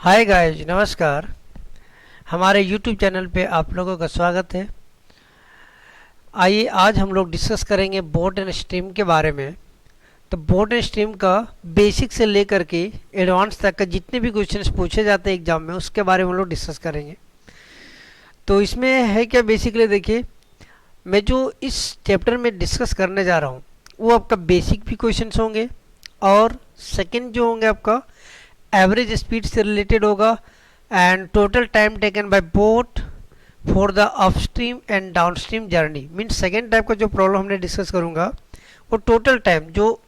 Hi guys, नमस्कार। हमारे YouTube channel पे आप लोगों का स्वागत है। आइए आज हम लोग डिस्कस करेंगे बोट एंड स्ट्रीम के बारे में। तो बोट एंड स्ट्रीम का बेसिक से लेकर के एडवांस तक का जितने भी क्वेश्चंस पूछे जाते हैं एग्जाम में उसके बारे में हम लोग डिस्कस करेंगे। तो इसमें है क्या, बेसिकली देखिए, मैं जो इस चैप्टर में डिस्कस करने जा रहा हूँ वो आपका बेसिक भी क्वेश्चंस होंगे, और सेकंड जो होंगे आपका एवरेज स्पीड से रिलेटेड होगा, and total time taken bye boat for the upstream and downstream journey. Means second type का जो प्रॉब्लम हमने डिस्कस करूंगा वो टोटल टाइम जो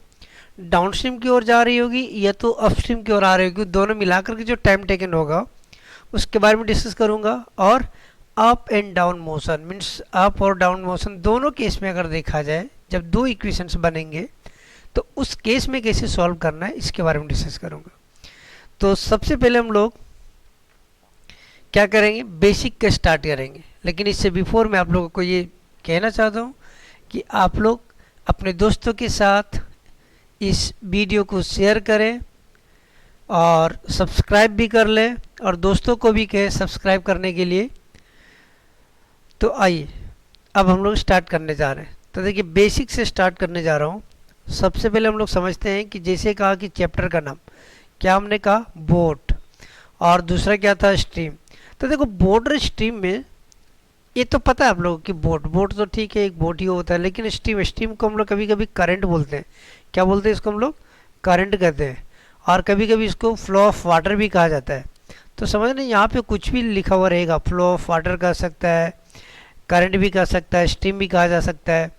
डाउनस्ट्रीम की ओर जा रही होगी या तो अपस्ट्रीम की ओर आ रही होगी, दोनों मिलाकर के जो टाइम टेकन होगा उसके बारे में डिस्कस करूंगा। और up and down motion, means up और डाउन मोशन दोनों केस में अगर देखा जाए, जब दो इक्वेशंस बनेंगे तो उस केस में कैसे सॉल्व करना है इसके बारे में डिस्कस करूंगा। तो सबसे पहले हम लोग क्या करेंगे, बेसिक का स्टार्ट करेंगे। लेकिन इससे बिफोर मैं आप लोगों को ये कहना चाहता हूँ कि आप लोग अपने दोस्तों के साथ इस वीडियो को शेयर करें और सब्सक्राइब भी कर लें, और दोस्तों को भी कहें सब्सक्राइब करने के लिए। तो आइए अब हम लोग स्टार्ट करने जा रहे हैं। तो देखिए, बेसिक से स्टार्ट करने जा रहा हूँ। सबसे पहले हम लोग समझते हैं कि जैसे कहा कि चैप्टर का नाम क्या हमने कहा, बोट, और दूसरा क्या था, स्ट्रीम। तो देखो, बोट और स्ट्रीम में ये तो पता है आप लोगों की, बोट बोट तो ठीक है, एक बोट ही होता है। लेकिन स्ट्रीम स्ट्रीम को हम लोग कभी कभी करंट बोलते हैं। क्या बोलते हैं इसको हम लोग, करंट कहते हैं। और कभी कभी इसको फ्लो ऑफ वाटर भी कहा जाता है। तो समझ नहीं, यहाँ पे कुछ भी लिखा हुआ रहेगा, फ्लो ऑफ वाटर कह सकता है, करंट भी कह सकता है, स्ट्रीम भी कहा जा सकता है।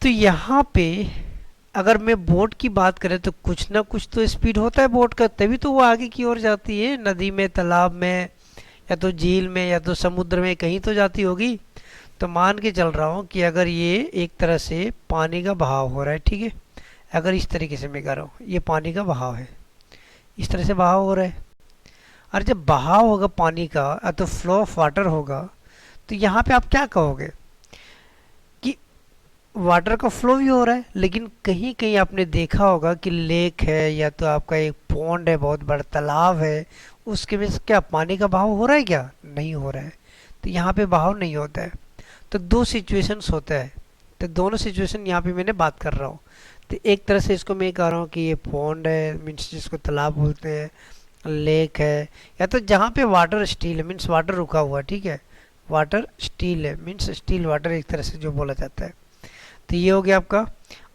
तो यहाँ पे अगर मैं बोट की बात करें तो कुछ ना कुछ तो स्पीड होता है बोट का, तभी तो वो आगे की ओर जाती है, नदी में, तालाब में, या तो झील में, या तो समुद्र में, कहीं तो जाती होगी। तो मान के चल रहा हूँ कि अगर ये एक तरह से पानी का बहाव हो रहा है, ठीक है, अगर इस तरीके से मैं कह रहा हूँ ये पानी का बहाव है, इस तरह से बहाव हो रहा है। और जब बहाव होगा पानी का या तो फ्लो ऑफ वाटर होगा, तो यहाँ पे आप क्या कहोगे कि वाटर का फ्लो भी हो रहा है। लेकिन कहीं कहीं आपने देखा होगा कि लेक है या तो आपका एक पॉन्ड है, बहुत बड़ा तालाब है, उसके में से क्या पानी का बहाव हो रहा है? क्या नहीं हो रहा है। तो यहाँ पे बहाव नहीं होता है। तो दो सिचुएशंस होता है, तो दोनों सिचुएशन यहाँ पे मैंने बात कर रहा हूँ। तो एक तरह से इसको मैं कह रहा हूँ कि ये पॉन्ड है, मीन्स जिसको तालाब बोलते हैं, लेक है, या तो जहाँ पे वाटर स्टील है, मीन्स वाटर रुका हुआ, ठीक है, वाटर स्टील है, मीन्स स्टील वाटर एक तरह से जो बोला जाता है। तो ये हो गया आपका।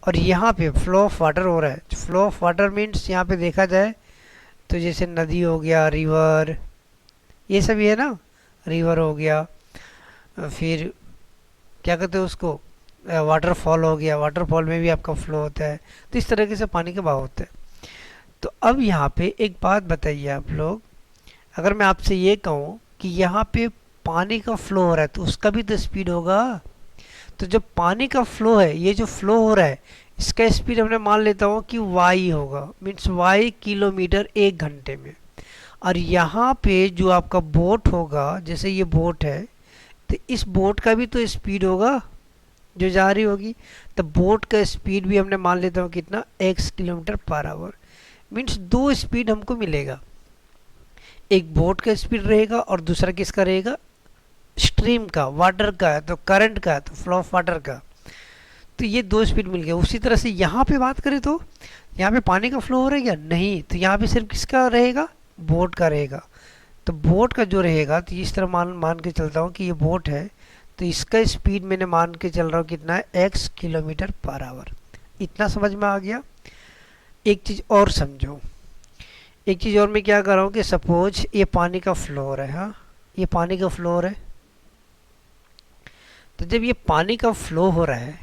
और यहाँ पे फ्लो ऑफ वाटर हो रहा है। फ्लो ऑफ वाटर मीन्स यहाँ पे देखा जाए तो जैसे नदी हो गया, रिवर, ये सब ही है ना, रिवर हो गया, फिर क्या कहते हैं उसको, वाटरफॉल हो गया, वाटरफॉल में भी आपका फ्लो होता है। तो इस तरीके से पानी का बहाव होता है। तो अब यहाँ पे एक बात बताइए आप लोग, अगर मैं आपसे ये कहूँ कि यहाँ पे पानी का फ्लो हो रहा है तो उसका भी तो स्पीड होगा। तो जब पानी का फ्लो है, ये जो फ्लो हो रहा है, इसका स्पीड हमने मान लेता हूँ कि y होगा, मीन्स y किलोमीटर एक घंटे में। और यहाँ पे जो आपका बोट होगा, जैसे ये बोट है, तो इस बोट का भी तो स्पीड होगा जो जा रही होगी। तो बोट का स्पीड भी हमने मान लेता हूँ कितना, x kilometre per our. Means दो स्पीड हमको मिलेगा, एक बोट का स्पीड रहेगा और दूसरा किसका रहेगा, स्ट्रीम का, वाटर का, तो करंट का, तो फ्लो ऑफ वाटर का। तो ये दो स्पीड मिल गया। उसी तरह से यहाँ पे बात करें तो यहाँ पे पानी का फ्लो हो रहा है क्या, नहीं, तो यहाँ पे सिर्फ किसका रहेगा, बोट का रहेगा। तो बोट का जो रहेगा, तो इस तरह मान मान के चलता हूँ कि ये बोट है, तो इसका स्पीड मैंने मान के चल रहा हूँ कितना है, x किलोमीटर पर आवर। इतना समझ में आ गया। एक चीज़ और समझो, एक चीज़ और मैं क्या कर रहा हूँ कि सपोज ये पानी का फ्लो हो रहा है, हाँ, ये पानी का फ्लो हो रहा है। तो जब ये पानी का फ्लो हो रहा है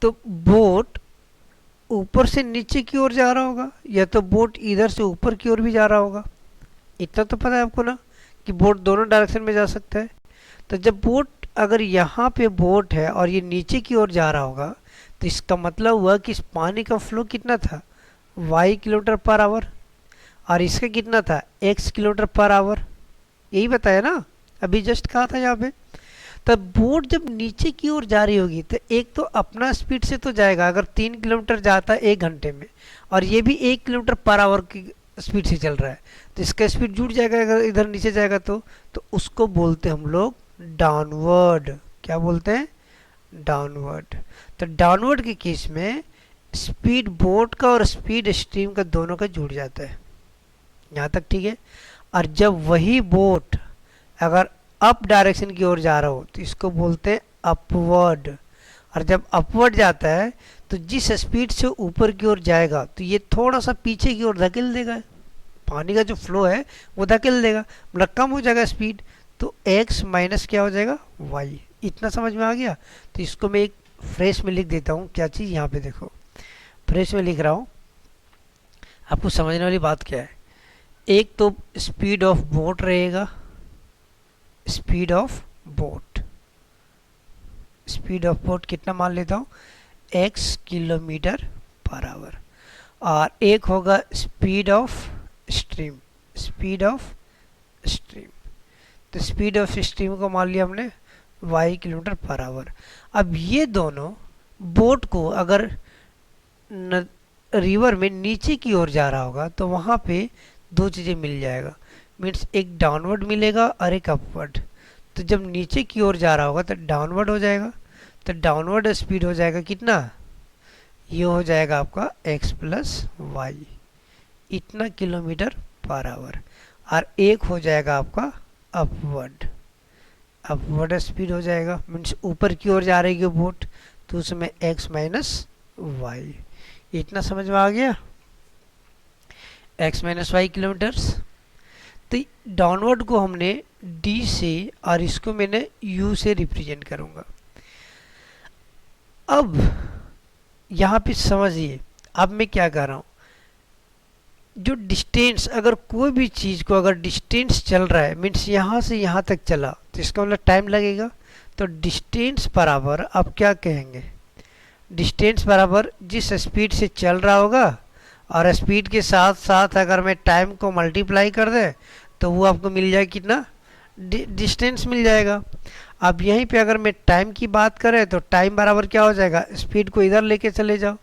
तो बोट ऊपर से नीचे की ओर जा रहा होगा, या तो बोट इधर से ऊपर की ओर भी जा रहा होगा। इतना तो पता है आपको ना कि बोट दोनों डायरेक्शन में जा सकता है। तो जब बोट, अगर यहाँ पे बोट है और ये नीचे की ओर जा रहा होगा, तो इसका मतलब हुआ कि इस पानी का फ्लो कितना था, y किलोमीटर पर आवर, और इसका कितना था, x किलोमीटर पर आवर। यही बताया ना, अभी जस्ट कहा था यहाँ पे। तब बोट जब नीचे की ओर जा रही होगी तो एक तो अपना स्पीड से तो जाएगा, अगर 3 किलोमीटर जाता है एक घंटे में, और ये भी 1 किलोमीटर पर आवर की स्पीड से चल रहा है, तो इसका स्पीड जुड़ जाएगा अगर इधर नीचे जाएगा तो उसको बोलते हैं हम लोग डाउनवर्ड। क्या बोलते हैं? डाउनवर्ड। तो डाउनवर्ड के केस में स्पीड बोट का और स्पीड स्ट्रीम का दोनों का जुड़ जाता है। यहाँ तक ठीक है। और जब वही बोट अगर अप डायरेक्शन की ओर जा रहा हो तो इसको बोलते हैं अपवर्ड। और जब अपवर्ड जाता है तो जिस स्पीड से ऊपर की ओर जाएगा तो ये थोड़ा सा पीछे की ओर धकेल देगा, पानी का जो फ्लो है वो धकेल देगा, मतलब कम हो जाएगा स्पीड। तो x माइनस क्या हो जाएगा? y। इतना समझ में आ गया? तो इसको मैं एक फ्रेश में लिख देता हूँ। क्या चीज़? यहाँ पे देखो, फ्रेश में लिख रहा हूँ। आपको समझने वाली बात क्या है, एक तो स्पीड ऑफ बोट रहेगा, speed of boat, speed of boat कितना मान लेता हूँ? x kilometre per our. और एक होगा speed of stream, speed of stream. तो स्पीड ऑफ स्ट्रीम को मान लिया हमने y किलोमीटर पर आवर। अब ये दोनों बोट को अगर रिवर में नीचे की ओर जा रहा होगा तो वहाँ पे दो चीज़ें मिल जाएगा, मीन्स एक डाउनवर्ड मिलेगा और एक अपवर्ड। तो जब नीचे की ओर जा रहा होगा तो डाउनवर्ड हो जाएगा, तो डाउनवर्ड स्पीड हो जाएगा कितना? ये हो जाएगा आपका x प्लस वाई, इतना किलोमीटर पर आवर। और एक हो जाएगा आपका अपवर्ड, अपवर्ड स्पीड हो जाएगा, मीन्स ऊपर की ओर जा रही है बोट, तो उसमें x माइनस वाई। इतना समझ में आ गया? x minus y kilometres. तो डाउनवर्ड को हमने d से और इसको मैंने u से रिप्रेजेंट करूँगा। अब यहाँ पे समझिए, अब मैं क्या कर रहा हूँ, जो डिस्टेंस, अगर कोई भी चीज़ को अगर डिस्टेंस चल रहा है, मीन्स यहाँ से यहाँ तक चला तो इसका मतलब टाइम लगेगा। तो डिस्टेंस बराबर आप क्या कहेंगे? डिस्टेंस बराबर जिस स्पीड से चल रहा होगा और स्पीड के साथ साथ अगर मैं टाइम को मल्टीप्लाई कर दे तो वो आपको मिल जाए कितना? डिस्टेंस मिल जाएगा। अब यहीं पे अगर मैं टाइम की बात करें तो टाइम बराबर क्या हो जाएगा? स्पीड को इधर लेके चले जाओ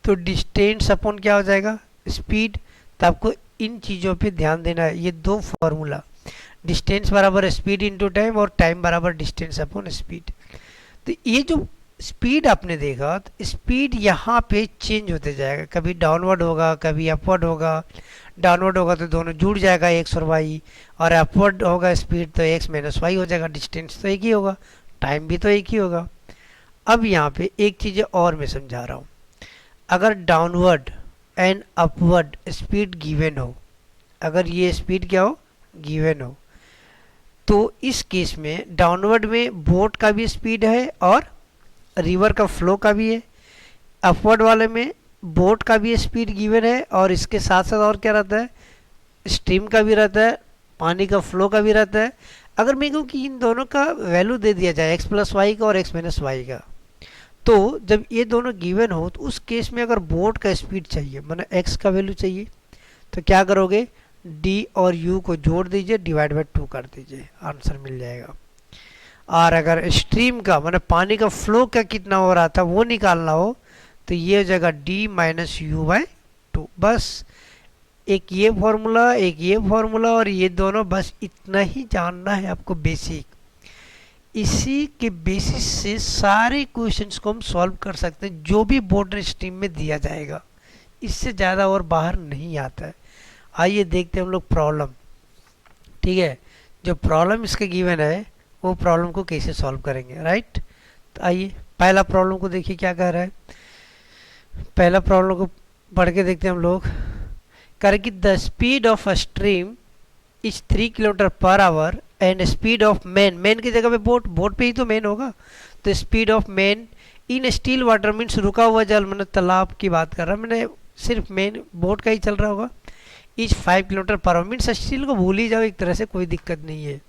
तो डिस्टेंस अपॉन क्या हो जाएगा? स्पीड। तो आपको इन चीज़ों पे ध्यान देना है, ये दो फॉर्मूला, डिस्टेंस बराबर स्पीड इनटू टाइम और टाइम बराबर डिस्टेंस अपॉन स्पीड। तो ये जो स्पीड आपने देखा, तो स्पीड यहाँ पे चेंज होते जाएगा, कभी डाउनवर्ड होगा कभी अपवर्ड होगा। डाउनवर्ड होगा तो दोनों जुड़ जाएगा x और y, और अपवर्ड होगा स्पीड तो x माइनस वाई हो जाएगा। डिस्टेंस तो एक ही होगा, टाइम भी तो एक ही होगा। अब यहाँ पे एक चीज़ और मैं समझा रहा हूँ, अगर downward and upward speed given हो, अगर ये स्पीड क्या हो? गिवन हो, तो इस केस में डाउनवर्ड में बोट का भी स्पीड है और रिवर का फ्लो का भी है, अपवर्ड वाले में बोट का भी स्पीड गिवन है और इसके साथ साथ और क्या रहता है? स्ट्रीम का भी रहता है, पानी का फ्लो का भी रहता है। अगर मैं कहूँ कि इन दोनों का वैल्यू दे दिया जाए x प्लस वाई का और x माइनस वाई का, तो जब ये दोनों गिवन हो तो उस केस में अगर बोट का स्पीड चाहिए, माना x का वैल्यू चाहिए, तो क्या करोगे? d और u को जोड़ दीजिए, डिवाइड बाई 2 कर दीजिए, आंसर मिल जाएगा। और अगर स्ट्रीम का माना पानी का फ्लो का कितना हो रहा था वो निकालना हो तो ये हो जाएगा d माइनस यू बाई 2। बस एक ये फॉर्मूला, एक ये फॉर्मूला, और ये दोनों, बस इतना ही जानना है आपको बेसिक। इसी के बेसिस से सारे क्वेश्चंस को हम सॉल्व कर सकते हैं जो भी बोर्ड स्ट्रीम में दिया जाएगा, इससे ज़्यादा और बाहर नहीं आता है। आइए देखते हैं हम लोग प्रॉब्लम। ठीक है, जो प्रॉब्लम इसका गिवन है वो प्रॉब्लम को कैसे सॉल्व करेंगे, राइट। तो आइए पहला प्रॉब्लम को देखिए क्या कह रहा है। पहला प्रॉब्लम को पढ़ के देखते हैं हम लोग। कह रहे कि the speed of a stream is 3 kilometre per our and speed of man, man की जगह पे बोट, बोट पे ही तो मैन होगा, तो speed of man in still water means रुका हुआ जल, मैंने तालाब की बात कर रहा, मैंने सिर्फ मैन बोट का ही चल रहा होगा, is 5 kilometre per our, means still को भूल ही जाओ एक तरह से, कोई दिक्कत नहीं है,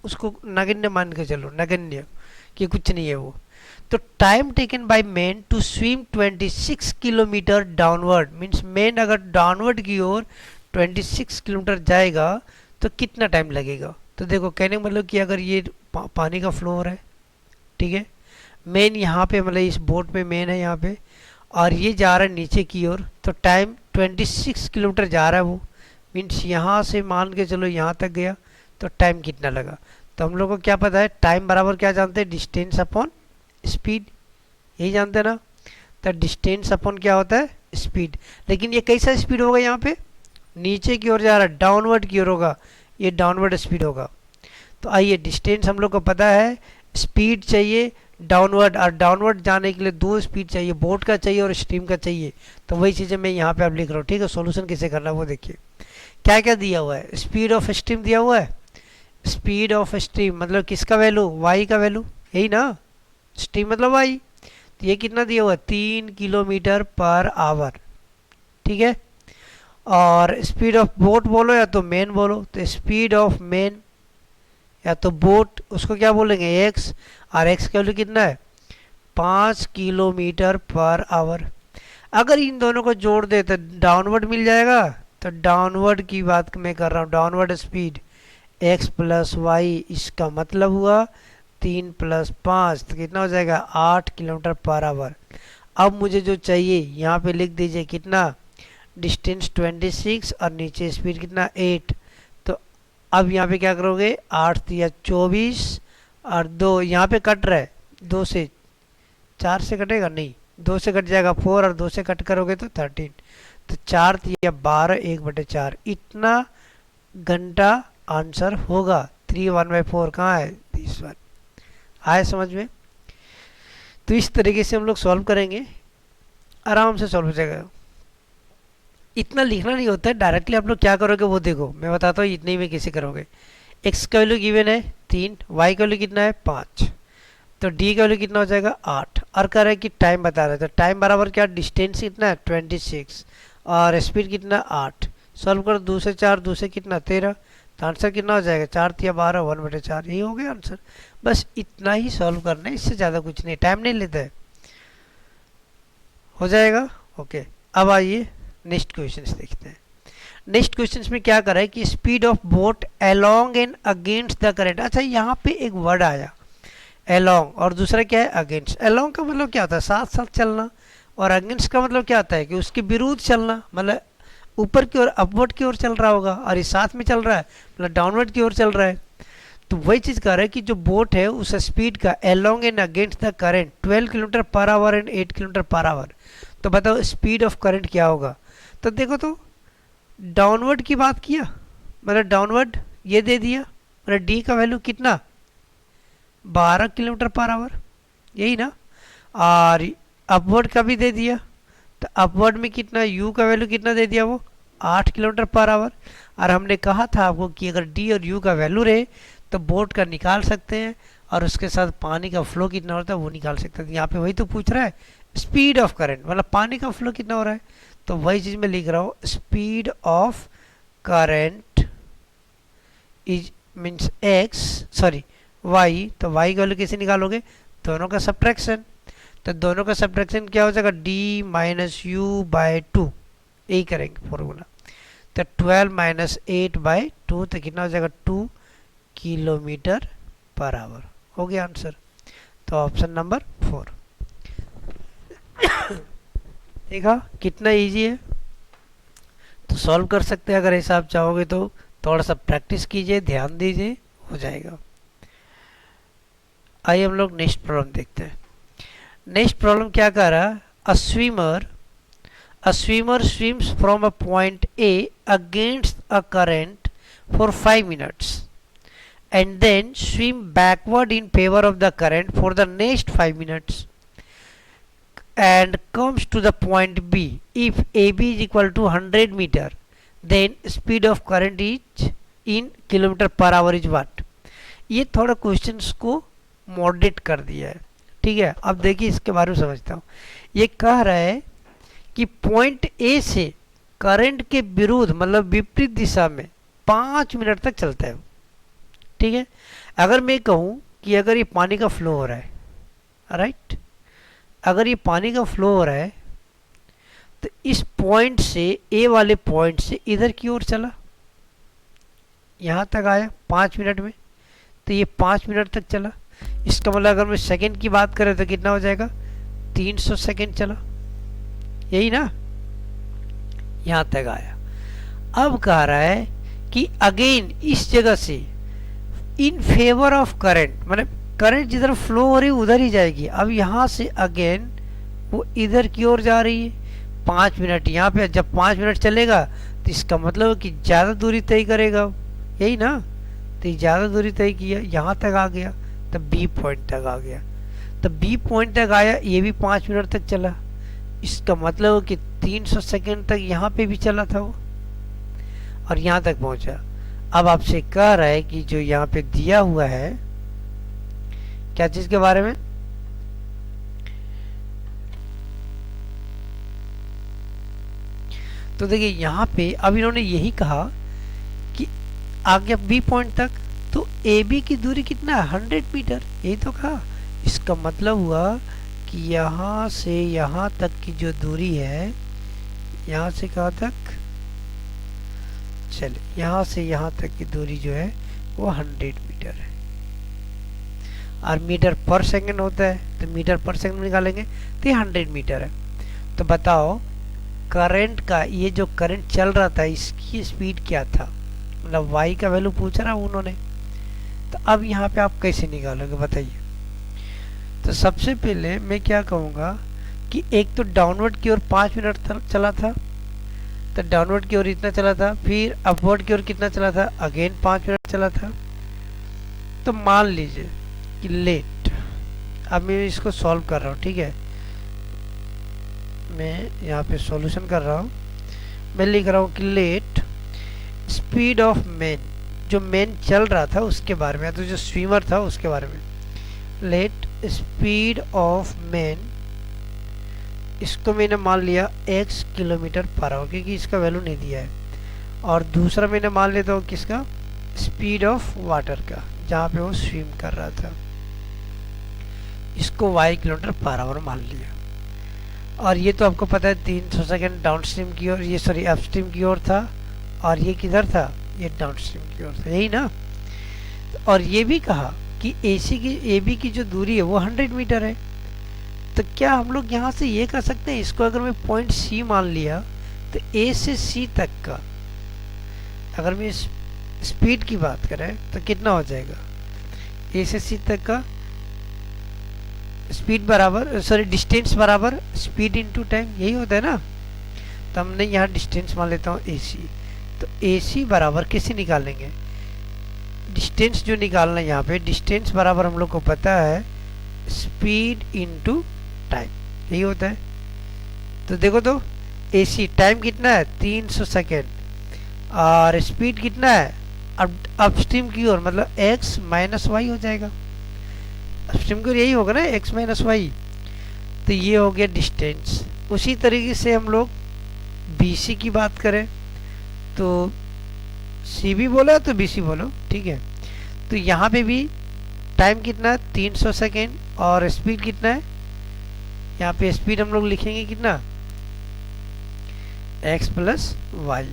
उसको नगण्य मान के चलो, नगण्य कि कुछ नहीं है वो। तो time taken by man to swim 26 kilometre downward, means man अगर डाउनवर्ड की ओर 26 किलोमीटर जाएगा तो कितना टाइम लगेगा। तो देखो कहने का मतलब कि अगर ये पानी का फ्लो हो रहा है, ठीक है, मेन यहाँ पे मतलब इस बोट में मेन है यहाँ पे, और ये जा रहा है नीचे की ओर, तो टाइम 26 किलोमीटर जा रहा है वो, मीन्स यहाँ से मान के चलो यहाँ तक गया तो टाइम कितना लगा। तो हम लोग को क्या पता है, टाइम बराबर क्या जानते हैं, डिस्टेंस अपॉन स्पीड, यही जानते हैं ना। तो डिस्टेंस अपॉन क्या होता है, स्पीड। लेकिन ये कैसा स्पीड होगा, यहाँ पे नीचे की ओर जा रहा है, डाउनवर्ड की ओर होगा, ये डाउनवर्ड स्पीड होगा। तो आइए, डिस्टेंस हम लोग को पता है, स्पीड चाहिए डाउनवर्ड, और डाउनवर्ड जाने के लिए दो स्पीड चाहिए, बोट का चाहिए और स्ट्रीम का चाहिए। तो वही चीज़ें मैं यहाँ पे आप लिख रहा हूँ, ठीक है। सॉल्यूशन कैसे करना है वो देखिए। क्या क्या दिया हुआ है, स्पीड ऑफ स्ट्रीम दिया हुआ है, स्पीड ऑफ स्ट्रीम मतलब किसका वैल्यू, वाई का वैल्यू, यही ना, स्ट्रीम मतलब वाई। तो ये कितना दिया हुआ है, 3 किलोमीटर पर आवर, ठीक है। और स्पीड ऑफ बोट बोलो या तो मेन बोलो, तो स्पीड ऑफ मेन या तो बोट, उसको क्या बोलेंगे, एक्स, और एक्स का वैल्यू कितना है, 5 किलोमीटर पर आवर। अगर इन दोनों को जोड़ दे तो डाउनवर्ड मिल जाएगा। तो डाउनवर्ड की बात मैं कर रहा हूँ, downward speed x plus y, इसका मतलब हुआ 3 + 5 तो कितना हो जाएगा, 8 किलोमीटर पर आवर। अब मुझे जो चाहिए यहाँ पे लिख दीजिए कितना, डिस्टेंस 26 और नीचे स्पीड कितना 8। तो अब यहाँ पे क्या करोगे, 8 या 24 और 2 यहाँ पे कट रहा है, 2 से 4 से कटेगा नहीं, 2 से कट जाएगा 4 और 2 से कट करोगे तो 13। तो 4 या 12 1/4 इतना घंटा आंसर होगा। 3 1/4 कहाँ है, 30 आए समझ में। तो इस तरीके से हम लोग सॉल्व करेंगे, आराम से सॉल्व हो जाएगा। इतना लिखना नहीं होता है, डायरेक्टली आप लोग क्या करोगे वो देखो, मैं बताता हूँ इतने ही में कैसे करोगे। एक्स का वैल्यू गिवन है 3, वाई का वैल्यू कितना है 5, तो डी का वैल्यू कितना हो जाएगा 8, और कह रहा है कि टाइम बता रहा है। तो टाइम बराबर क्या, डिस्टेंस कितना है 26 और स्पीड कितना 8। सॉल्व करो, 2 से 4, 2 से कितना 13, तो आंसर कितना हो जाएगा, 4 या 12 1/4, यही हो गया आंसर। बस इतना ही सॉल्व करना है, इससे ज़्यादा कुछ नहीं, टाइम नहीं लेता है, हो जाएगा। ओके, अब आइए नेक्स्ट क्वेश्चन देखते हैं। नेक्स्ट क्वेश्चन में क्या कर रहा है कि speed of boat along and against the current. अच्छा, यहाँ पे एक वर्ड आया अलोंग और दूसरा क्या है अगेंस्ट। अलोंग का मतलब क्या होता है, साथ साथ चलना, और अगेंस्ट का मतलब क्या होता है कि उसके विरुद्ध चलना, मतलब ऊपर की ओर अपवर्ड की ओर चल रहा होगा, और ये साथ में चल रहा है मतलब डाउनवर्ड की ओर चल रहा है। तो वही चीज़ कर रहा है कि जो बोट है उस स्पीड का along and against the current 12 kilometre per our and 8 kilometre per our. तो बताओ स्पीड ऑफ करंट क्या होगा। तो देखो, तो डाउनवर्ड की बात किया, मतलब डाउनवर्ड ये दे दिया, मतलब डी का वैल्यू कितना 12 किलोमीटर पर आवर, यही ना, और अपवर्ड का भी दे दिया। तो अपवर्ड में कितना, यू का वैल्यू कितना दे दिया, वो 8 किलोमीटर पर आवर। और हमने कहा था आपको कि अगर डी और यू का वैल्यू रहे तो बोट का निकाल सकते हैं, और उसके साथ पानी का फ्लो कितना होता है वो निकाल सकते हैं। यहाँ पे वही तो पूछ रहा है, स्पीड ऑफ करंट मतलब पानी का फ्लो कितना हो रहा है। तो वही चीज़ मैं लिख रहा हूँ, speed of current is means x, sorry y. तो वाई का वैल्यू कैसे निकालोगे, दोनों का सब्ट्रैक्शन। तो दोनों का सब्ट्रैक्शन क्या हो जाएगा, डी माइनस यू बाय 2, यही करेंगे फॉर्मूला। तो 12 - 8/2 तो कितना हो जाएगा 2 किलोमीटर पर आवर, हो गया आंसर। तो ऑप्शन नंबर 4। देखा कितना इजी है, तो सॉल्व कर सकते हैं। अगर ऐसा आप चाहोगे तो थोड़ा सा प्रैक्टिस कीजिए, ध्यान दीजिए, हो जाएगा। आइए हम लोग नेक्स्ट प्रॉब्लम देखते हैं। नेक्स्ट प्रॉब्लम क्या कर रहा है, a swimmer swims from a point A against a current for 5 minutes and then swim backward in favor of the current for the next 5 minutes and comes to the point B. If AB is equal to 100 meter, then speed of current is in kilometre per our is what. ये थोड़ा questions को moderate कर दिया है, ठीक है। अब देखिए इसके बारे में समझता हूँ। ये कह रहा है कि पॉइंट ए से करंट के विरुद्ध मतलब विपरीत दिशा में 5 मिनट तक चलता है, ठीक है। अगर मैं कहूँ कि अगर ये पानी का फ्लो हो रहा है, राइट, अगर ये पानी का फ्लो हो रहा है तो इस पॉइंट से, ए वाले पॉइंट से इधर की ओर चला, यहाँ तक आया 5 मिनट में, तो ये 5 मिनट तक चला। इसका मतलब अगर मैं सेकंड की बात करें तो कितना हो जाएगा, 300 सेकंड चला, यही ना, यहाँ तक आया। अब कह रहा है कि अगेन इस जगह से इन फेवर ऑफ करंट, मतलब करंट जिधर फ्लो हो रही है उधर ही जाएगी। अब यहाँ से अगेन वो इधर की ओर जा रही है। 5 मिनट यहाँ पे, जब 5 मिनट चलेगा तो इसका मतलब है कि ज़्यादा दूरी तय करेगा, यही ना। तो ज़्यादा दूरी तय किया, यहाँ तक आ गया, तब बी पॉइंट तक आ गया। तब बी पॉइंट तक आया, ये भी 5 मिनट तक चला। इसका मतलब है कि 300 सेकेंड तक यहाँ पे भी चला था वो, और यहाँ तक पहुँचा। अब आपसे कह रहा है कि जो यहाँ पे दिया हुआ है, क्या चीज़ के बारे में, तो देखिए यहाँ पे अब इन्होंने यही कहा कि आ गया बी पॉइंट तक, तो ए बी की दूरी कितना है, 100 मीटर, यही तो कहा। इसका मतलब हुआ कि यहाँ से यहाँ तक की जो दूरी है, यहाँ से कहाँ तक, चले यहाँ से यहाँ तक की दूरी जो है वो 100 मीटर है। और मीटर पर सेकंड होता है, तो मीटर पर सेकंड निकालेंगे तो ये 100 मीटर है। तो बताओ करंट का, ये जो करंट चल रहा था इसकी स्पीड क्या था, मतलब y का वैल्यू पूछ रहा उन्होंने। तो अब यहाँ पे आप कैसे निकालोगे बताइए। तो सबसे पहले मैं क्या कहूँगा कि एक तो डाउनवर्ड की ओर 5 मिनट तक चला था, तो डाउनवर्ड की ओर इतना चला था, फिर अपवर्ड की ओर कितना चला था, अगेन 5 मिनट चला था। तो मान लीजिए कि लेट, अब मैं इसको सॉल्व कर रहा हूँ, ठीक है, मैं यहाँ पे सॉल्यूशन कर रहा हूँ। मैं लिख रहा हूँ कि लेट स्पीड ऑफ मैन, जो मैन चल रहा था उसके बारे में, तो जो स्विमर था उसके बारे में, लेट स्पीड ऑफ मैन, इसको मैंने मान लिया x किलोमीटर पर आवर, क्योंकि इसका वैल्यू नहीं दिया है। और दूसरा मैंने मान लेता हूँ किसका, स्पीड ऑफ वाटर का, जहाँ पे वो स्विम कर रहा था, इसको y किलोमीटर पर आवर मान लिया। और ये तो आपको पता है 300 सेकेंड डाउन स्ट्रीम की ओर, ये सॉरी अप स्ट्रीम की ओर था, और ये किधर था, ये डाउन स्ट्रीम की ओर था, यही ना। और ये भी कहा कि ए बी की जो दूरी है वो 100 मीटर है। तो क्या हम लोग यहाँ से ये कर सकते हैं, इसको अगर मैं पॉइंट सी मान लिया, तो ए से सी तक का अगर मैं स्पीड की बात करें तो कितना हो जाएगा, ए से सी तक का स्पीड बराबर, सॉरी डिस्टेंस बराबर स्पीड इनटू टाइम, यही होता है ना। तो हमने यहाँ डिस्टेंस मान लेता हूँ ए सी। तो ए सी बराबर कैसे निकालेंगे, डिस्टेंस जो निकालना है यहाँ पे, डिस्टेंस बराबर हम लोग को पता है स्पीड इनटू टाइम, यही होता है। तो देखो तो ए सी टाइम कितना है 300 सेकेंड, और स्पीड कितना है, अब अपस्ट्रीम की ओर मतलब x माइनस वाई हो जाएगा, अपस्ट्रीम की ओर यही होगा ना x माइनस वाई। तो ये हो गया डिस्टेंस। उसी तरीके से हम लोग बी सी की बात करें तो सी भी बोला तो बी सी बोलो, ठीक है। तो यहाँ पे भी टाइम कितना है 300 सेकेंड, और स्पीड कितना है, यहाँ पे स्पीड हम लोग लिखेंगे कितना, x प्लस वाई।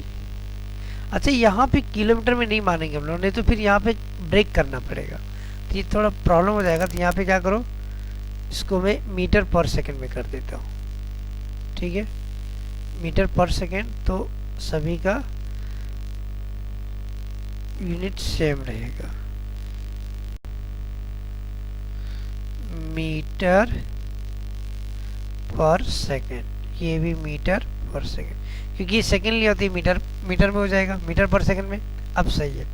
अच्छा यहाँ पे किलोमीटर में नहीं मानेंगे हम लोग, नहीं तो फिर यहाँ पे ब्रेक करना पड़ेगा, तो ये थोड़ा प्रॉब्लम हो जाएगा। तो यहाँ पे क्या करो, इसको मैं मीटर पर सेकंड में कर देता हूँ, ठीक है, मीटर पर सेकंड, तो सभी का यूनिट सेम रहेगा, मीटर पर सेकंड, ये भी मीटर पर सेकंड, क्योंकि ये सेकंड लिया होती है मीटर, मीटर में हो जाएगा, मीटर पर सेकंड में। अब सही है।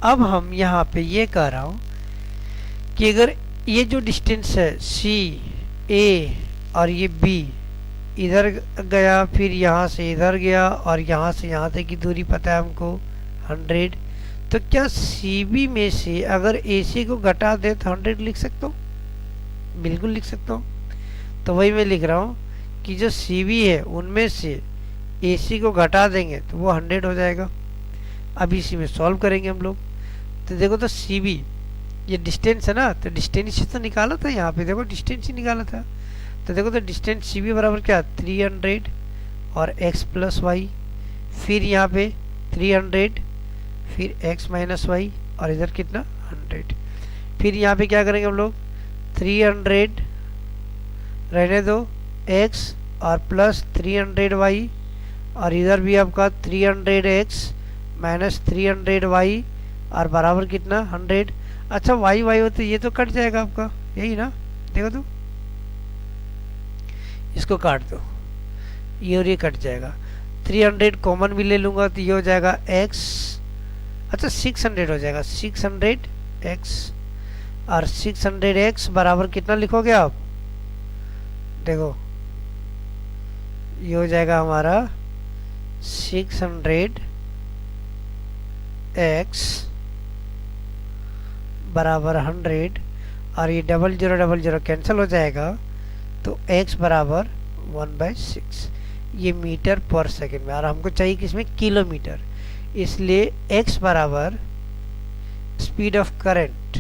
अब हम यहाँ पे ये कह रहा हूँ कि अगर ये जो डिस्टेंस है सी ए और ये बी इधर गया, फिर यहाँ से इधर गया, और यहाँ से यहाँ तक की दूरी पता है हमको 100, तो क्या सी बी में से अगर ए सी को घटा दे तो 100 लिख सकता हूँ, बिल्कुल लिख सकता हूँ। तो वही मैं लिख रहा हूँ कि जो सी बी है उनमें से ए सी को घटा देंगे तो वो 100 हो जाएगा। अब इसी में सॉल्व करेंगे हम लोग। तो देखो तो सी बी ये डिस्टेंस है ना, तो डिस्टेंस ही तो निकाला था, यहाँ पे देखो डिस्टेंस ही निकाला था। तो देखो तो डिस्टेंस सी बी बराबर क्या 300 और x प्लस वाई, फिर यहाँ पे 300, फिर x माइनस वाई, और इधर कितना 100। फिर यहाँ पे क्या करेंगे हम लोग, 300 रहने दो x और प्लस 300 y, और इधर भी आपका 300x माइनस 300y और बराबर कितना 100। अच्छा वाई वाई हो तो ये तो कट जाएगा आपका, यही ना, देखो तो इसको काट दो, ये और ये कट जाएगा। 300 कॉमन भी ले लूँगा तो ये हो जाएगा x, अच्छा 600 हो जाएगा 600x, और 600x बराबर कितना लिखोगे आप, देखो ये हो जाएगा हमारा 600x बराबर 100, और ये 0000 कैंसिल हो जाएगा, तो x बराबर 1/6, ये मीटर पर सेकंड में, और हमको चाहिए किसमें, किलोमीटर, इसलिए x बराबर speed of current,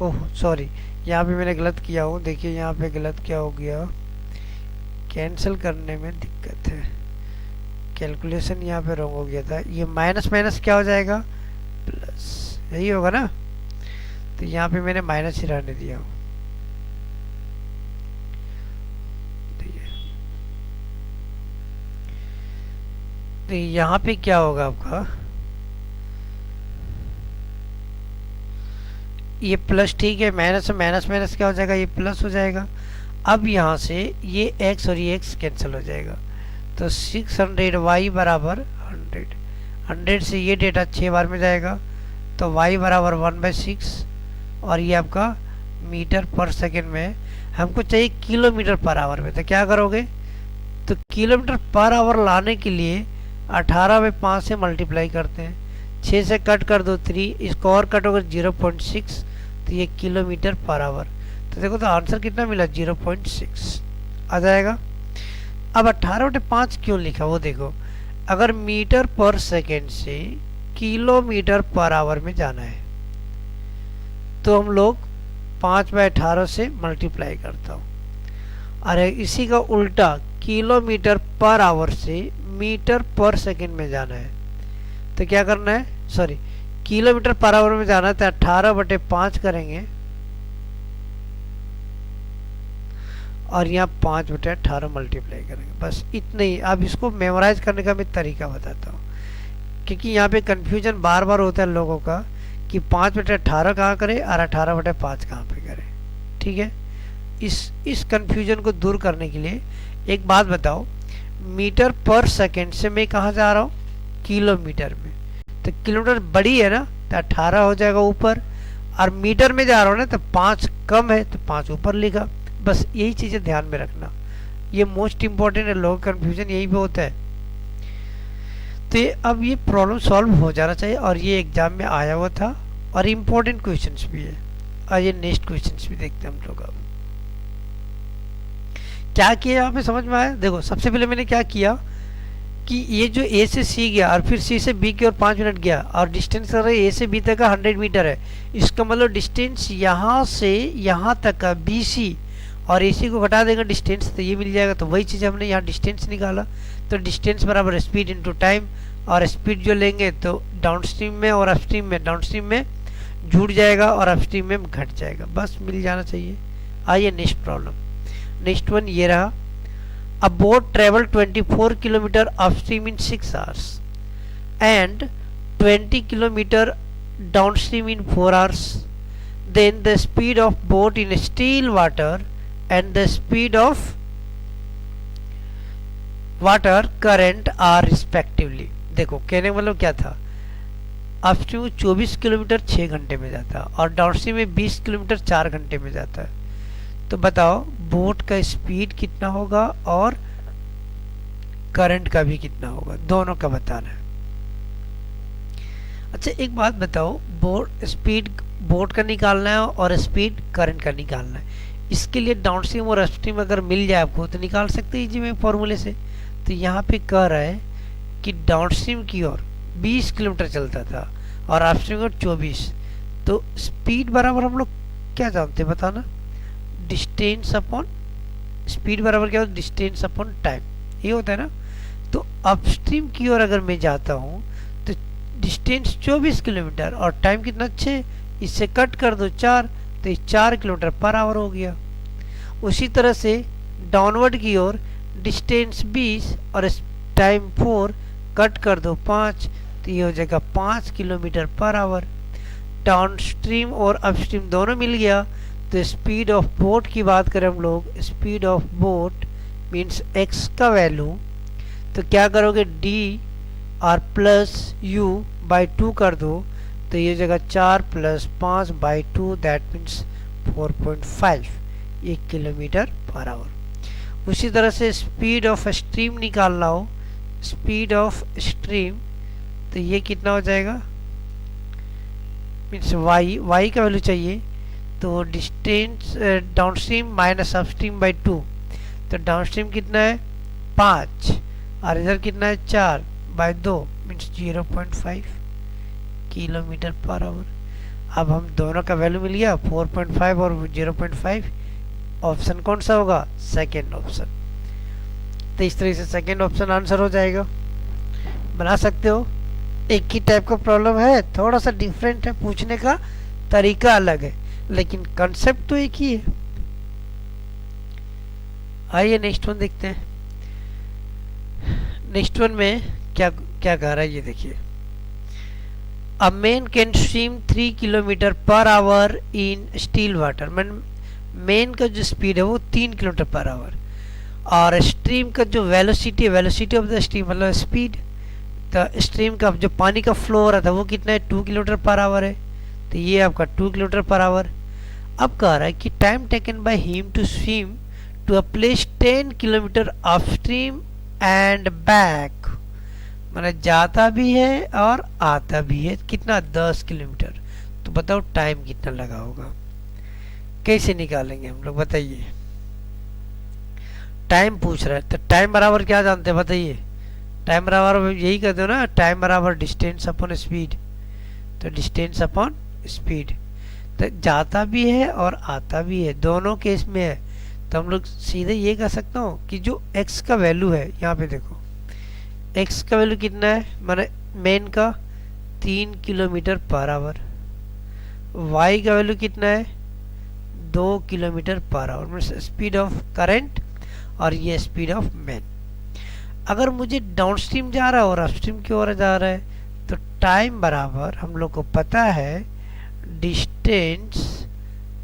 oh sorry यहाँ पे मैंने गलत किया हूँ, देखिए यहाँ पे गलत क्या हो गया, कैंसिल करने में दिक्कत है, कैलकुलेशन यहाँ पे रॉन्ग हो गया था, ये माइनस माइनस क्या हो जाएगा प्लस, यही होगा ना, तो यहाँ पे मैंने माइनस ही रहने दिया हूँ। तो यहाँ पे क्या होगा आपका, ये प्लस, ठीक है, माइनस से माइनस माइनस क्या हो जाएगा, ये प्लस हो जाएगा। अब यहाँ से ये x और ये x कैंसिल हो जाएगा, तो 600y बराबर 100, 100 से ये डेटा 6 बार में जाएगा, तो y बराबर 1/6, और ये आपका मीटर पर सेकंड में, हमको चाहिए किलोमीटर पर आवर में, तो क्या करोगे, तो किलोमीटर पर आवर लाने के लिए 18 में 5 से मल्टीप्लाई करते हैं, 6 से कट कर दो 3, इसको और कट होगा 0.6, तो ये किलोमीटर पर आवर, तो देखो तो आंसर कितना मिला 0.6 आ जाएगा। अब 18/5 क्यों लिखा वो देखो, अगर मीटर पर सेकेंड से किलोमीटर पर आवर में जाना है तो हम लोग 5/18 से मल्टीप्लाई करता हूँ, अरे इसी का उल्टा किलोमीटर पर आवर से मीटर पर सेकेंड में जाना है तो क्या करना है, सॉरी किलोमीटर पर आवर में जाना है तो 18/5 करेंगे, और यहाँ 5/18 मल्टीप्लाई करेंगे, बस इतना ही। अब इसको मेमोराइज करने का मैं तरीका बताता हूँ, क्योंकि यहाँ पे कंफ्यूजन बार बार होता है लोगों का कि 5/18 कहाँ करें और 18/5 कहाँ पे करें, ठीक है। इस कंफ्यूजन को दूर करने के लिए एक बात बताओ, मीटर पर सेकेंड से मैं कहाँ जा रहा हूँ, किलोमीटर में, तो किलोमीटर बड़ी है ना तो 18 हो जाएगा ऊपर, और मीटर में जा रहा हूँ ना तो 5 कम है तो 5 ऊपर लिखा, बस यही चीज़ें ध्यान में रखना, ये मोस्ट इम्पॉर्टेंट है, लोगों का कन्फ्यूजन यही पे होता है। तो अब ये प्रॉब्लम सॉल्व हो जाना चाहिए, और ये एग्जाम में आया हुआ था और इम्पोर्टेंट क्वेश्चंस भी है। आइए नेक्स्ट क्वेश्चंस भी देखते हैं हम लोग। अब क्या किया यहाँ पे समझ में आया, देखो सबसे पहले मैंने क्या किया कि ये जो ए से सी गया और फिर सी से बी की ओर 5 मिनट गया, और डिस्टेंस कर रहे ए से बी तक का 100 मीटर है, इसका मतलब डिस्टेंस यहाँ से यहाँ तक का बी सी, और ए सी को घटा देगा डिस्टेंस तो ये मिल जाएगा, तो वही चीज़ हमने यहाँ डिस्टेंस निकाला, तो डिस्टेंस बराबर स्पीड इनटू टाइम, और स्पीड जो लेंगे तो डाउनस्ट्रीम में और अपस्ट्रीम में, डाउनस्ट्रीम में जुड़ जाएगा और अपस्ट्रीम में घट जाएगा, बस मिल जाना चाहिए। आइए नेक्स्ट प्रॉब्लम, नेक्स्ट वन ये रहा, a boat traveled 24 kilometer upstream in 6 hours and 20 kilometer downstream in 4 hours. Then the speed of boat in still water and the speed of water current are respectively. देखो कहने का मतलब क्या था, upstream में 24 kilometre 6 घंटे में जाता है और डाउनस्ट्रीम में 20 किलोमीटर 4 घंटे में जाता है, तो बताओ बोट का स्पीड कितना होगा और करंट का भी कितना होगा, दोनों का बताना है। अच्छा एक बात बताओ, बोट स्पीड बोट का निकालना है और स्पीड करंट का निकालना है, इसके लिए डाउनस्ट्रीम और अपस्ट्रीम अगर मिल जाए आपको तो निकाल सकते हैं जी मैं फॉर्मूले से। तो यहाँ पे कह रहा है कि डाउनस्ट्रीम की ओर 20 किलोमीटर चलता था और अपस्ट्रीम की ओर 24, तो स्पीड बराबर हम लोग क्या जानते हैं बताना, डिस्टेंस अपॉन स्पीड बराबर क्या होता है, डिस्टेंस अपॉन टाइम, ये होता है ना। तो अपस्ट्रीम की ओर अगर मैं जाता हूँ तो डिस्टेंस 24 किलोमीटर और टाइम कितना 6, इससे कट कर दो 4, तो ये 4 किलोमीटर पर आवर हो गया। उसी तरह से डाउनवर्ड की ओर डिस्टेंस 20 और टाइम 4, कट कर दो 5, तो ये हो जाएगा 5 kilometre per our. Down stream और अपस्ट्रीम दोनों मिल गया। तो स्पीड ऑफ बोट की बात करें हम लोग, speed of boat means x का वैल्यू, तो क्या करोगे डी और प्लस यू बाई 2 कर दो, तो ये जगह 4 + 5 by 2, that means 4.5 1 kilometre per our. उसी तरह से स्पीड ऑफ स्ट्रीम निकालना हो, स्पीड ऑफ स्ट्रीम, तो ये कितना हो जाएगा मीन्स वाई का वैल्यू चाहिए, तो distance down stream minus upstream by 2, तो डाउन स्ट्रीम कितना है 5 और इधर कितना है 4 by 2 means 0.5 kilometre per our. अब हम दोनों का वैल्यू मिल गया 4.5 और 0.5, ऑप्शन कौन सा होगा, सेकेंड ऑप्शन। तो इस तरह से सेकेंड ऑप्शन आंसर हो जाएगा। बना सकते हो, एक ही टाइप का प्रॉब्लम है, थोड़ा सा डिफरेंट है, पूछने का तरीका अलग है, लेकिन कंसेप्ट तो एक ही है। आइए नेक्स्ट वन देखते हैं। नेक्स्ट वन में क्या क्या कह रहा है ये देखिए। A man can swim 3 kilometre per hour in still water. Main का जो स्पीड है वो 3 किलोमीटर पर आवर, और स्ट्रीम का जो वेलोसिटी है, वेलोसिटी ऑफ द स्ट्रीम मतलब स्पीड, तो स्ट्रीम का जो पानी का फ्लो हो रहा था वो कितना है 2 किलोमीटर पर आवर है, तो ये आपका 2 किलोमीटर पर आवर। अब कह रहा है कि time taken by him to swim to a place 10 kilometre upstream and back, मतलब जाता भी है और आता भी है, कितना 10 किलोमीटर। तो बताओ टाइम कितना लगा होगा, कैसे निकालेंगे हम लोग बताइए। टाइम पूछ रहा है, तो टाइम बराबर क्या जानते हैं बताइए। टाइम बराबर यही कहते हो ना, टाइम बराबर डिस्टेंस अपॉन स्पीड, तो डिस्टेंस अपॉन स्पीड, तो जाता भी है और आता भी है, दोनों केस में है। तो हम लोग सीधे ये कह सकता हूँ कि जो x का वैल्यू है, यहाँ पे देखो x का वैल्यू कितना है, माने मेन का 3 किलोमीटर पर आवर, y का वैल्यू कितना है 2 kilometre per our, means speed of current, और ये स्पीड ऑफ मेन। अगर मुझे डाउन स्ट्रीम जा रहा है और अपस्ट्रीम की ओर जा रहा है, तो टाइम बराबर हम लोग को पता है डिस्टेंस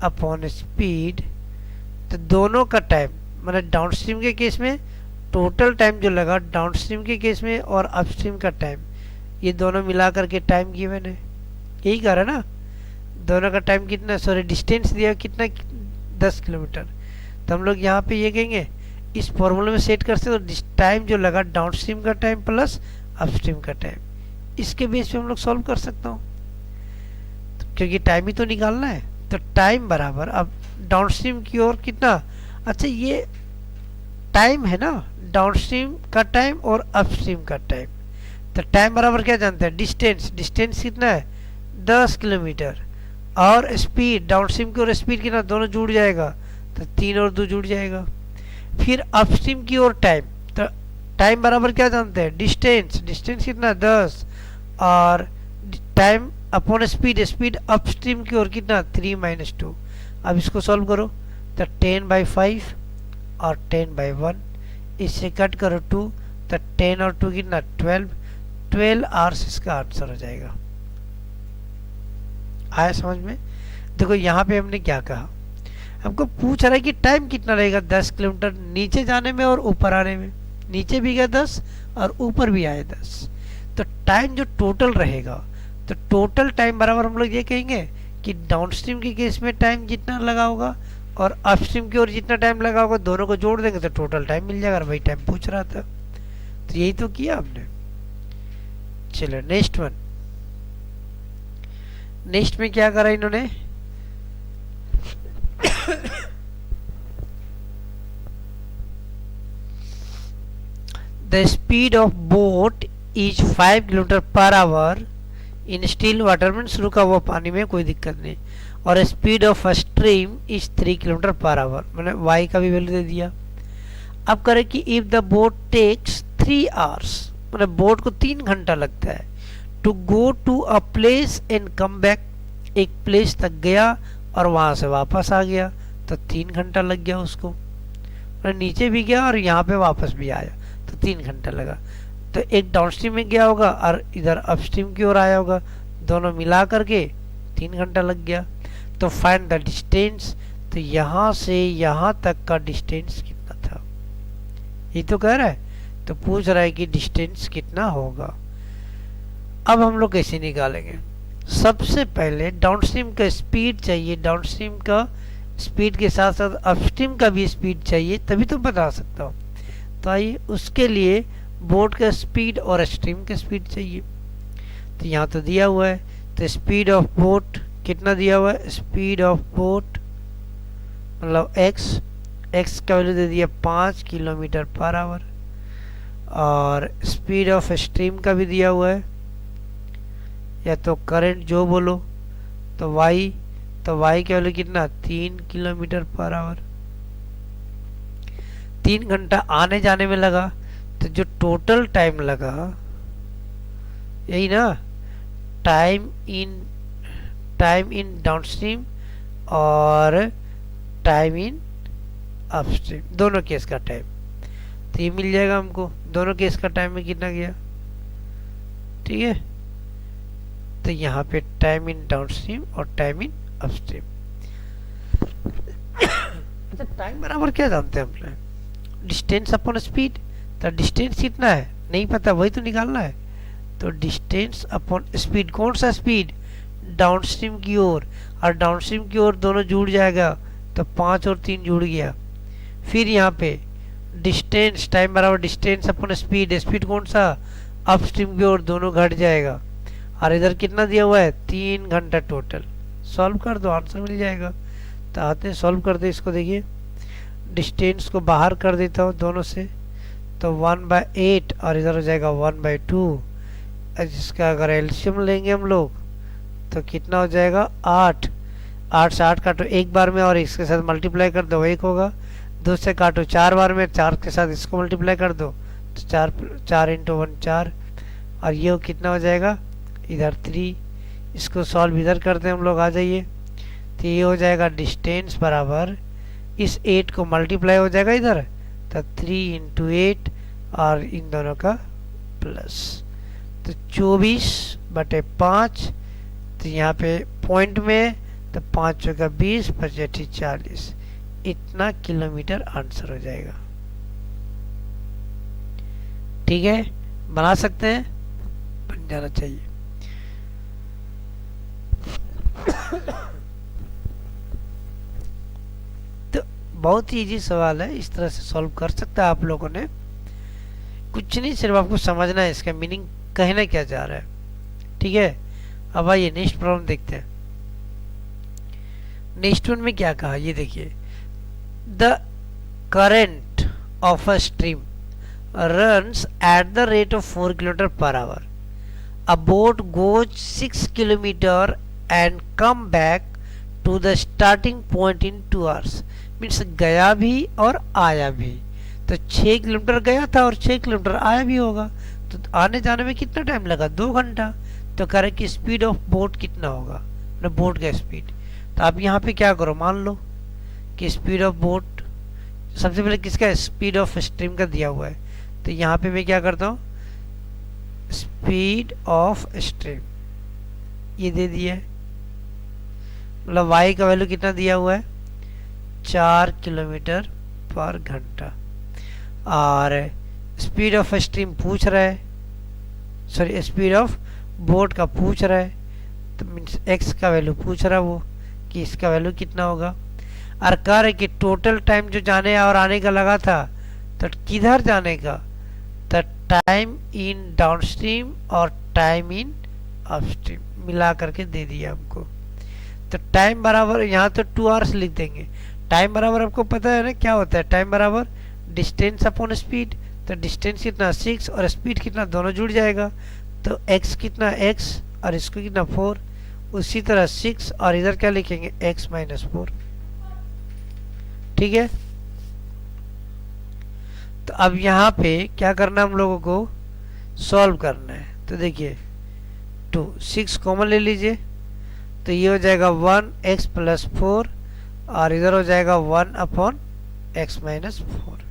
अपॉन स्पीड, तो दोनों का टाइम मतलब डाउन स्ट्रीम के केस में टोटल टाइम जो लगा डाउन स्ट्रीम के केस में और अपस्ट्रीम का टाइम, ये दोनों मिला करके टाइम गिवन है, यही कह रहा है ना। दोनों का टाइम कितना, सॉरी डिस्टेंस दिया कितना 10 किलोमीटर, तो हम लोग यहाँ पे ये कहेंगे इस फॉर्मूले में सेट कर सकते तो टाइम जो लगा डाउन स्ट्रीम का टाइम प्लस अपस्ट्रीम का टाइम, इसके बेस पे हम लोग सॉल्व कर सकता हूँ, तो क्योंकि टाइम ही तो निकालना है। तो टाइम बराबर अब डाउन स्ट्रीम की ओर कितना, अच्छा ये टाइम है ना, डाउन स्ट्रीम का टाइम और अपस्ट्रीम का टाइम, तो टाइम बराबर क्या जानते हैं डिस्टेंस, डिस्टेंस कितना है 10 किलोमीटर, और स्पीड डाउन स्ट्रीम की ओर स्पीड कितना, दोनों जुड़ जाएगा, तो 3 और 2 जुड़ जाएगा। फिर अपस्ट्रीम की ओर टाइम, तो टाइम बराबर क्या जानते हैं डिस्टेंस, डिस्टेंस कितना 10, और time upon speed, speed upstream की ओर कितना 3 - 2। अब इसको सॉल्व करो, तो 10/5 और 10/1, इससे कट करो 2, तो 10 और 2 कितना 12 आवर्स इसका आंसर हो जाएगा। आया समझ में। देखो यहाँ पे हमने क्या कहा, हमको पूछ रहा है कि टाइम कितना लगेगा 10 किलोमीटर नीचे जाने में और ऊपर आने में, नीचे भी गया 10 और ऊपर भी आए 10, तो टाइम जो टोटल रहेगा, तो टोटल टाइम बराबर हम लोग ये कहेंगे कि डाउनस्ट्रीम के केस में टाइम जितना लगा होगा और अपस्ट्रीम की ओर जितना टाइम लगा होगा, दोनों को जोड़ देंगे तो टोटल टाइम मिल जाएगा। वही टाइम पूछ रहा था, तो यही तो किया हमने। चलो नेक्स्ट वन, नेक्स्ट में क्या करा इन्होंने, the speed of boat is 5 kilometre per hour in still water, means रुका हुआ पानी में कोई दिक्कत नहीं, और speed of stream is 3 kilometre per hour, मैंने वाई का भी वैल्यू दे दिया। अब करें कि if the boat takes 3 hours, मतलब बोट को 3 घंटा लगता है to go to a place and come back, एक प्लेस तक गया और वहां से वापस आ गया, तो 3 घंटा लग गया उसको। और नीचे भी गया और यहाँ पे वापस भी आया, तो 3 घंटा लगा। तो एक डाउनस्ट्रीम में गया होगा और इधर अपस्ट्रीम की ओर आया होगा, दोनों मिला करके 3 घंटा लग गया। तो फाइंड द डिस्टेंस, तो यहाँ से यहाँ तक का डिस्टेंस कितना था, ये तो कह रहा है। तो पूछ रहा है कि डिस्टेंस कितना होगा। अब हम लोग कैसे निकालेंगे? सबसे पहले डाउनस्ट्रीम का स्पीड चाहिए, डाउनस्ट्रीम का स्पीड के साथ साथ अपस्ट्रीम का भी स्पीड चाहिए, तभी तो बता सकता हूँ। तो आइए, उसके लिए बोट का स्पीड और स्ट्रीम का स्पीड चाहिए। तो यहाँ तो दिया हुआ है, तो स्पीड ऑफ बोट कितना दिया हुआ है? स्पीड ऑफ बोट मतलब एक्स का वैल्यू दे दिया 5 किलोमीटर पर आवर, और स्पीड ऑफ स्ट्रीम का भी दिया हुआ है, या तो करंट जो बोलो, तो वाई का वैल्यू कितना? 3 किलोमीटर पर आवर। 3 घंटा आने जाने में लगा, तो जो टोटल टाइम लगा, यही ना, टाइम इन डाउनस्ट्रीम और टाइम इन अपस्ट्रीम, दोनों केस का टाइम, तो ये मिल जाएगा हमको। दोनों केस का टाइम में कितना गया, ठीक है। तो यहाँ पे टाइम इन डाउनस्ट्रीम और टाइम इन अपस्ट्रीम। अच्छा, टाइम बराबर क्या जानते हैं हमने? Distance upon speed. तो डिस्टेंस कितना है नहीं पता, वही तो निकालना है। तो डिस्टेंस अपॉन स्पीड, कौन सा स्पीड? डाउनस्ट्रीम की ओर, और डाउनस्ट्रीम की ओर दोनों जुड़ जाएगा, तो 5 और 3 जुड़ गया। फिर यहाँ पे डिस्टेंस, टाइम बराबर डिस्टेंस अपॉन स्पीड, स्पीड कौन सा? अपस्ट्रीम की ओर, दोनों घट जाएगा। और इधर कितना दिया हुआ है? 3 घंटा टोटल। सॉल्व कर दो, आंसर मिल जाएगा। तो आते हैं सॉल्व करते, इसको देखिए, डिस्टेंस को बाहर कर देता हूँ दोनों से, तो 1/8 और इधर हो जाएगा 1/2। जिसका अगर एलसीएम लेंगे हम लोग तो कितना हो जाएगा? 8। 8 से 8 काटो एक बार में और इसके साथ मल्टीप्लाई कर दो, 1 होगा। 2 से काटो 4 बार में, 4 के साथ इसको मल्टीप्लाई कर दो, तो 4 × 1 4, और ये कितना हो जाएगा? इधर 3। इसको सॉल्व इधर करते हैं हम लोग, आ जाइए। तो ये हो जाएगा डिस्टेंस बराबर, इस 8 को मल्टीप्लाई हो जाएगा इधर, तो 3 × 8 और इन दोनों का प्लस, तो 24/5। तो यहाँ पे पॉइंट में, तो 5 चौका 20, 5 40, इतना किलोमीटर आंसर हो जाएगा। ठीक है, बना सकते हैं, बन जाना चाहिए। तो बहुत ही इजी सवाल है, इस तरह से सॉल्व कर सकता है आप लोगों ने। कुछ नहीं, सिर्फ आपको समझना है इसका मीनिंग कहना क्या जा रहा है। ठीक है, अब आइए नेक्स्ट प्रॉब्लम देखते हैं। नेक्स्ट वन में क्या कहा, ये देखिए, the current of a stream runs at the rate of 4 km per hour. A boat goes 6 km and come back to the starting point in 2 hours. Means गया भी और आया भी, तो 6 किलोमीटर गया था और 6 किलोमीटर आया भी होगा, तो आने जाने में कितना टाइम लगा? 2 घंटा। तो कह रहे कि स्पीड ऑफ बोट कितना होगा, मतलब बोट का स्पीड। तो आप यहाँ पे क्या करो, मान लो कि स्पीड ऑफ बोट, सबसे पहले किसका? स्पीड ऑफ स्ट्रीम का दिया हुआ है, तो यहाँ पे मैं क्या करता हूँ, स्पीड ऑफ स्ट्रीम ये दे दिया है, मतलब y का वैल्यू कितना दिया हुआ है? 4 किलोमीटर पर घंटा। और स्पीड ऑफ स्ट्रीम पूछ रहा है, सॉरी स्पीड ऑफ बोट का पूछ रहा है, तो मीन्स x का वैल्यू पूछ रहा है वो, कि इसका वैल्यू कितना होगा। और कह रहे कि टोटल टाइम जो जाने और आने का लगा था, तो किधर जाने का? तो टाइम इन डाउनस्ट्रीम और टाइम इन अपस्ट्रीम मिला करके दे दिया हमको। तो टाइम बराबर, यहाँ तो 2 आवर्स लिख देंगे। टाइम बराबर आपको पता है ना क्या होता है? टाइम बराबर डिस्टेंस अपॉन स्पीड। तो डिस्टेंस कितना? 6 और स्पीड कितना? दोनों जुड़ जाएगा, तो x कितना? x और इसको कितना? 4। उसी तरह 6 और इधर क्या लिखेंगे? x - 4। ठीक है, तो अब यहाँ पे क्या करना है हम लोगों को? सॉल्व करना है। तो देखिए 6 कॉमन ले लीजिए, तो ये हो जाएगा 1x + 4 और इधर हो जाएगा 1/8। x minus 4।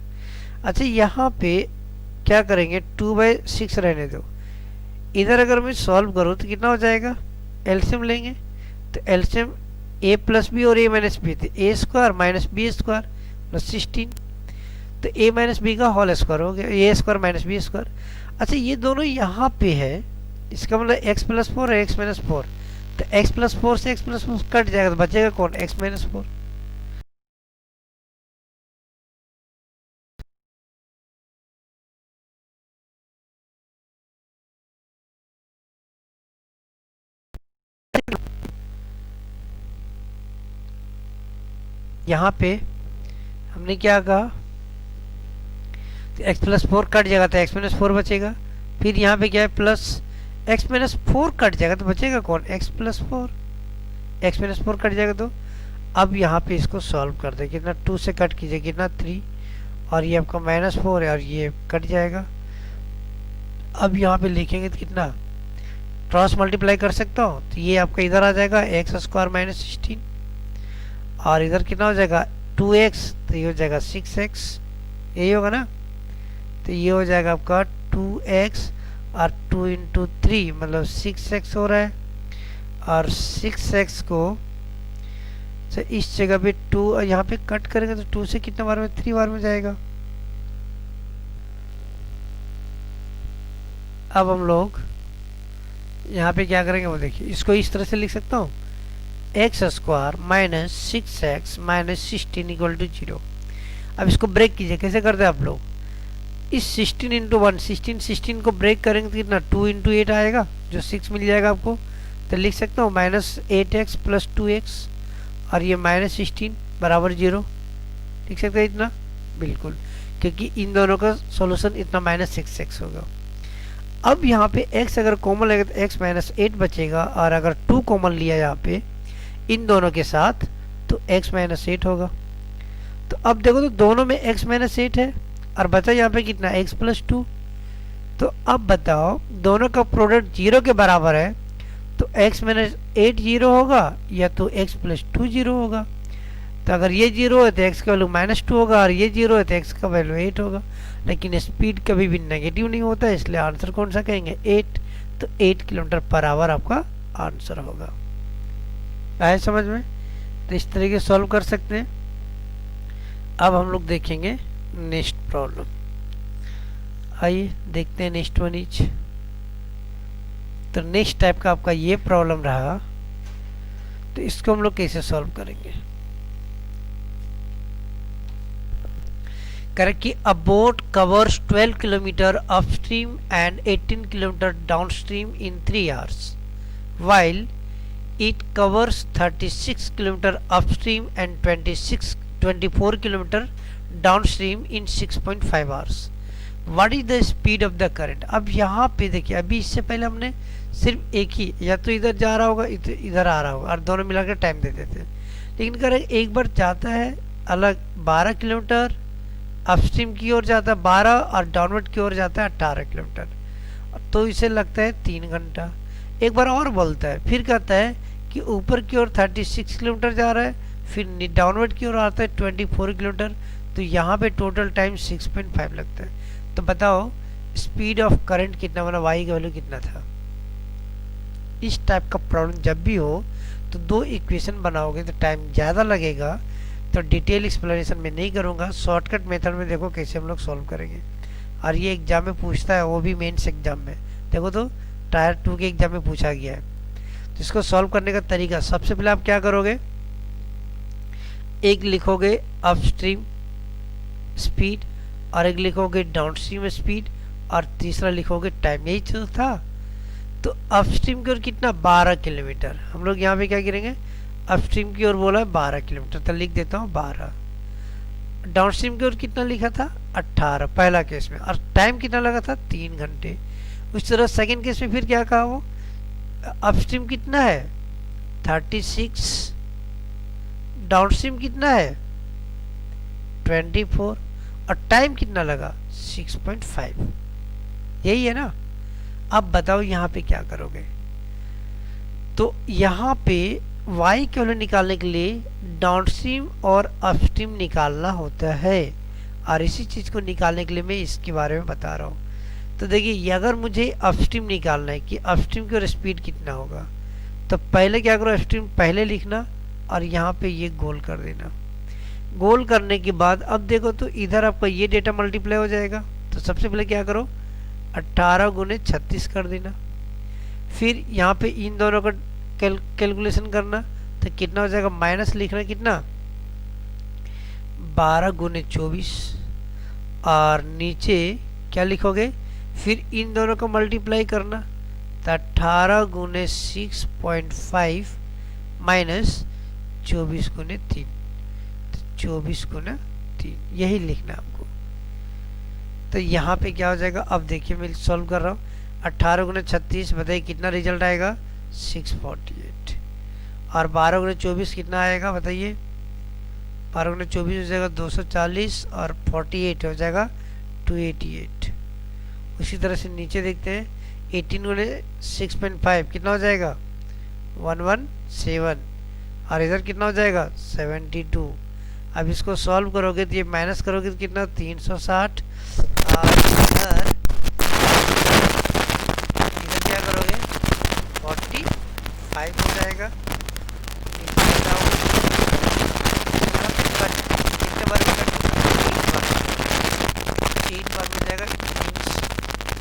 अच्छा यहाँ पे क्या करेंगे, 2/6 रहने दो। इधर अगर मैं सॉल्व करूँ तो कितना हो जाएगा, एलसीएम लेंगे तो एलसीएम a प्लस बी और a माइनस बी थे, A square minus B square plus 16, तो a माइनस बी का होल स्क्वायर हो गया, A square minus B square. अच्छा ये दोनों यहाँ पे है, इसका मतलब x प्लस 4 है x माइनस 4, तो x प्लस 4 से x प्लस 4 कट जाएगा तो बचेगा कौन, x माइनस 4। यहाँ पे हमने क्या कहा, एक्स प्लस 4 कट जाएगा तो एक्स माइनस 4 बचेगा, फिर यहाँ पे क्या है प्लस एक्स माइनस 4 कट जाएगा तो बचेगा कौन, x plus 4, x minus 4 cut जाएगा। तो अब यहाँ पे इसको सॉल्व कर दे, कितना 2 से कट कीजिए कितना 3, और ये आपका माइनस 4 है और ये कट जाएगा। अब यहाँ पे लिखेंगे तो कितना, क्रॉस मल्टीप्लाई कर सकता हूँ तो ये आपका इधर आ जाएगा एक्स स्क्वायर माइनस 16, और इधर कितना हो जाएगा 2x, तो ये हो जाएगा 6x, यही होगा ना, तो ये हो जाएगा आपका 2x और 2 इंटू 3 मतलब 6x हो रहा है, और 6x को तो इस जगह पे 2 यहाँ पे कट करेंगे तो 2 से कितना बार में, 3 बार में जाएगा। अब हम लोग यहाँ पे क्या करेंगे वो देखिए, इसको इस तरह से लिख सकता हूँ, x square minus 6x minus 16 equal to 0। अब इसको ब्रेक कीजिए, कैसे करते हैं आप लोग, इस 16 इंटू 1, 16 को ब्रेक करेंगे तो कितना 2 इंटू 8 आएगा, जो 6 मिल जाएगा आपको, तो लिख सकता हूँ माइनस 8x प्लस 2x, और ये माइनस 16 बराबर 0, लिख सकते हैं इतना, बिल्कुल, क्योंकि इन दोनों का सॉल्यूशन इतना माइनस 6x होगा। अब यहाँ पे x अगर कॉमन लगेगा तो x माइनस 8 बचेगा, और अगर 2 कॉमन लिया यहाँ पे इन दोनों के साथ तो x माइनस 8 होगा। तो अब देखो तो दोनों में x माइनस 8 है, और बचा यहाँ पे कितना x प्लस 2। तो अब बताओ दोनों का प्रोडक्ट 0 के बराबर है, तो x माइनस 8 0 होगा या तो x प्लस 2 0 होगा। तो अगर ये 0 है तो x का वैल्यू माइनस 2 होगा, और ये 0 है तो x का वैल्यू 8 होगा। लेकिन स्पीड कभी भी नेगेटिव नहीं होता, इसलिए आंसर कौन सा कहेंगे, 8, तो 8 किलोमीटर पर आवर आपका आंसर होगा। आए समझ में, तो इस तरीके से सॉल्व कर सकते हैं। अब हम लोग देखेंगे नेक्स्ट प्रॉब्लम, आइए देखते हैं नेक्स्ट वन इज। तो नेक्स्ट टाइप का आपका ये प्रॉब्लम रहा, तो इसको हम लोग कैसे सॉल्व करेंगे। करेक्ट कि अ boat covers 12 kilometre upstream and 18 kilometre downstream in 3 hours, while it covers 36 kilometer upstream and 24 kilometer downstream in 6.5 hours. What is the speed of the current? अब यहाँ पे देखिए, अभी इससे पहले हमने सिर्फ एक ही, या तो इधर जा रहा होगा इधर आ रहा होगा, और दोनों मिलाकर टाइम दे देते हैं। लेकिन करेक्ट एक बार जाता है अलग 12 किलोमीटर, अपस्ट्रीम की ओर जाता है 12, और डाउनवर्ड की ओर जाता है 18 किलोमीटर, तो इसे लगता है 3 घंटा। एक बार और बोलता है, फिर कहता है कि ऊपर की ओर 36 किलोमीटर जा रहा है, फिर डाउनवर्ड की ओर आता है 24 किलोमीटर, तो यहाँ पे टोटल टाइम 6.5 लगता है। तो बताओ स्पीड ऑफ करंट कितना बना, वाई का वैल्यू कितना था। इस टाइप का प्रॉब्लम जब भी हो तो 2 इक्वेशन बनाओगे तो टाइम ज़्यादा लगेगा, तो डिटेल एक्सप्लेनेशन में नहीं करूँगा, शॉर्टकट मेथड में देखो कैसे हम लोग सॉल्व करेंगे। और ये एग्जाम में पूछता है, वो भी मेंस एग्जाम में, देखो तो टायर 2 के एग्जाम में पूछा गया है। तो इसको सॉल्व करने का तरीका, सबसे पहले आप क्या करोगे, एक लिखोगे अपस्ट्रीम स्पीड, और एक लिखोगे डाउनस्ट्रीम स्पीड, और तीसरा लिखोगे टाइम, यही तो था। तो अपस्ट्रीम की ओर कितना 12 किलोमीटर, हम लोग यहाँ पे क्या करेंगे, अपस्ट्रीम की ओर बोला है 12 किलोमीटर, तो लिख देता हूँ 12। डाउनस्ट्रीम की ओर कितना लिखा था 18 पहला केस में, और टाइम कितना लगा था 3 घंटे। उस तरह सेकेंड केस में फिर क्या कहा, वो अपस्ट्रीम कितना है 36, डाउनस्ट्रीम कितना है 24, और टाइम कितना लगा 6.5, यही है ना। अब बताओ यहाँ पे क्या करोगे, तो यहाँ पे वाई की वैल्यू निकालने के लिए डाउनस्ट्रीम और अपस्ट्रीम निकालना होता है, और इसी चीज़ को निकालने के लिए मैं इसके बारे में बता रहा हूँ। तो देखिए, अगर मुझे अपस्ट्रीम निकालना है कि अपस्ट्रीम की स्पीड कितना होगा, तो पहले क्या करो, अपस्ट्रीम पहले लिखना और यहाँ पे ये गोल कर देना। गोल करने के बाद अब देखो तो इधर आपका ये डेटा मल्टीप्लाई हो जाएगा। तो सबसे पहले क्या करो, 18 गुने 36 कर देना। फिर यहाँ पे इन दोनों का कैलकुलेशन करना, तो कितना हो जाएगा, माइनस लिखना कितना, 12 गुने 24, और नीचे क्या लिखोगे, फिर इन दोनों को मल्टीप्लाई करना, तो 18 गुने 6.5 माइनस 24 गुने 3, तो 24 गुना 3, यही लिखना आपको। तो यहाँ पे क्या हो जाएगा, अब देखिए मैं सॉल्व कर रहा हूँ, 18 गुने 36 बताइए कितना रिजल्ट आएगा, 648, और 12 गुने 24 कितना आएगा बताइए, 12 गुने 24 हो जाएगा 240, और 48 हो जाएगा 288। उसी तरह से नीचे देखते हैं, 18 गुने 6.5 कितना हो जाएगा, 117, और इधर कितना हो जाएगा, 72। अब इसको सॉल्व करोगे तो ये माइनस करोगे तो कितना, 360, और इधर क्या करोगे, 45 हो जाएगा। कितने बार में कट, 3 बार में जाएगा।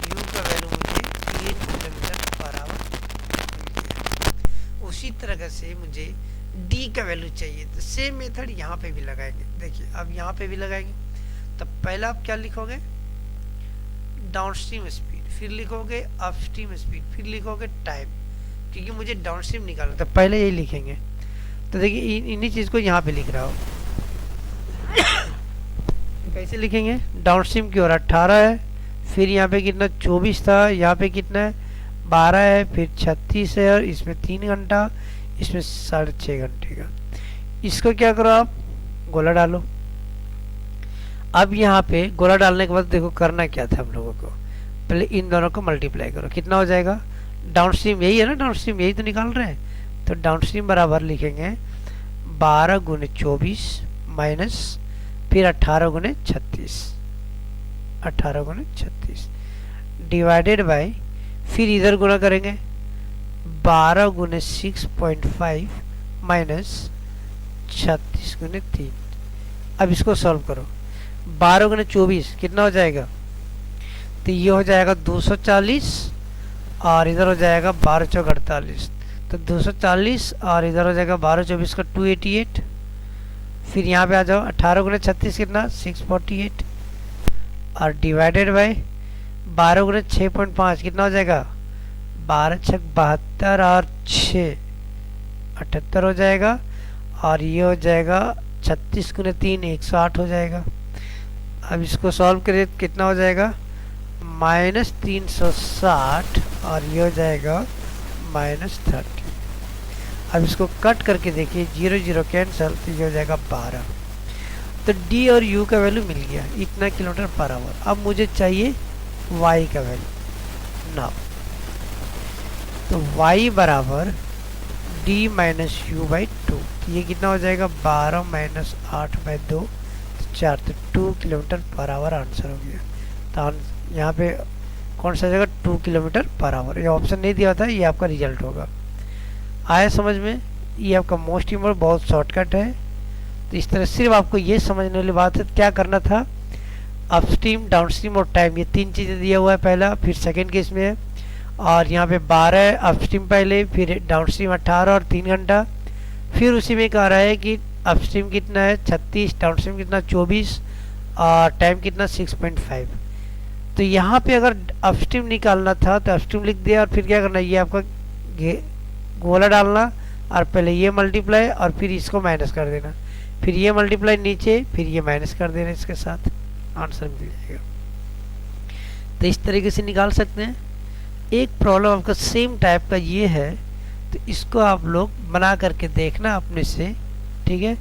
यू का वैल्यू मुझे 3 किलोमीटर पर आवर। उसी तरह से मुझे डी का वैल्यू चाहिए, तो सेम मेथड यहाँ पे भी लगाएंगे। देखिए अब यहाँ पे भी लगाएंगे, तो पहला आप क्या लिखोगे, डाउनस्ट्रीम स्पीड, फिर लिखोगे अपस्ट्रीम स्पीड, फिर लिखोगे टाइम, क्योंकि मुझे डाउनस्ट्रीम निकालना था, पहले यही लिखेंगे। तो देखिए इन्हीं चीज़ को यहाँ पे लिख रहा हूँ। कैसे लिखेंगे, डाउनस्ट्रीम की ओर 18 है, फिर यहाँ पे कितना 24 था, यहाँ पे कितना है 12 है, फिर 36 है, और इसमें 3 घंटा, इसमें 6.5 घंटे का। इसको क्या करो, आप गोला डालो। अब यहाँ पे गोला डालने के बाद देखो करना क्या था हम लोगों को, पहले इन दोनों को मल्टीप्लाई करो, कितना हो जाएगा, डाउनस्ट्रीम यही है ना, डाउनस्ट्रीम यही तो निकाल रहे हैं। तो डाउनस्ट्रीम बराबर लिखेंगे 12 गुने 24 माइनस फिर 18 गुने 36, 18 गुने 36 डिवाइडेड बाय, फिर इधर गुना करेंगे 12 गुने 6.5 माइनस 36 गुने 3। अब इसको सॉल्व करो, 12 गुने 24 कितना हो जाएगा, तो ये हो जाएगा 240, और इधर हो जाएगा 12 चौक 48, तो 240, और इधर हो जाएगा 12 24 का 288। फिर यहाँ पे आ जाओ, 18 गुने 36 कितना, 648, और डिवाइडेड बाय 12 गुने 6.5 कितना हो जाएगा, 12 छक 72, और 6 78 हो जाएगा, और ये हो जाएगा 36 गुने 3 108 हो जाएगा। अब इसको सॉल्व करें कितना हो जाएगा, माइनस 360, और ये हो जाएगा माइनस 30। अब इसको कट करके देखिए, 0 0 कैंसल, तो ये हो जाएगा 12। तो डी और यू का वैल्यू मिल गया, इतना किलोमीटर पर आवर। अब मुझे चाहिए वाई का वैल्यू ना, तो वाई बराबर डी माइनस यू बाई 2, तो ये कितना हो जाएगा, 12 माइनस 8 बाई 2, 4, तो 2 किलोमीटर पर आवर आंसर हो गया। तो यहाँ पे कौन सा जगह, 2 किलोमीटर पर आवर, ये ऑप्शन नहीं दिया था, ये आपका रिजल्ट होगा। आया समझ में, ये आपका मोस्ट इम्पोर्टेंट बहुत शॉर्टकट है। तो इस तरह सिर्फ आपको ये समझने वाली बात है, क्या करना था, अपस्ट्रीम डाउनस्ट्रीम और टाइम, ये 3 चीज़ें दिया हुआ है पहला, फिर सेकेंड केस में है, और यहाँ पे 12 अपस्ट्रीम पहले, फिर डाउनस्ट्रीम 18 और 3 घंटा, फिर उसी में कह रहा है कि अपस्ट्रीम कितना है 36, डाउनस्ट्रीम कितना 24, और टाइम कितना 6.5। तो यहाँ पे अगर अपस्ट्रीम निकालना था तो अपस्ट्रीम लिख दिया, और फिर क्या करना, ये आपका गोला डालना, और पहले ये मल्टीप्लाई और फिर इसको माइनस कर देना, फिर ये मल्टीप्लाई नीचे, फिर ये माइनस कर देना, इसके साथ आंसर मिल जाएगा। तो इस तरीके से निकाल सकते हैं। एक प्रॉब्लम आपका सेम टाइप का ये है, तो इसको आप लोग बना करके देखना अपने से, ठीक है।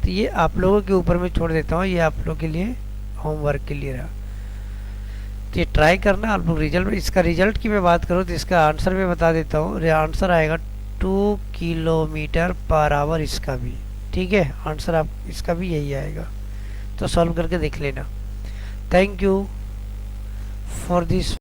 तो ये आप लोगों के ऊपर में छोड़ देता हूँ, ये आप लोग के लिए होमवर्क के लिए रहा। तो ये ट्राई करना आप लोग। रिजल्ट, इसका रिजल्ट की मैं बात करूँ तो इसका आंसर मैं बता देता हूँ। आंसर आएगा किलोमीटर पर आवर इसका भी। ठीक है, आंसर आप इसका भी यही आएगा, तो सॉल्व करके देख लेना। Thank you for this.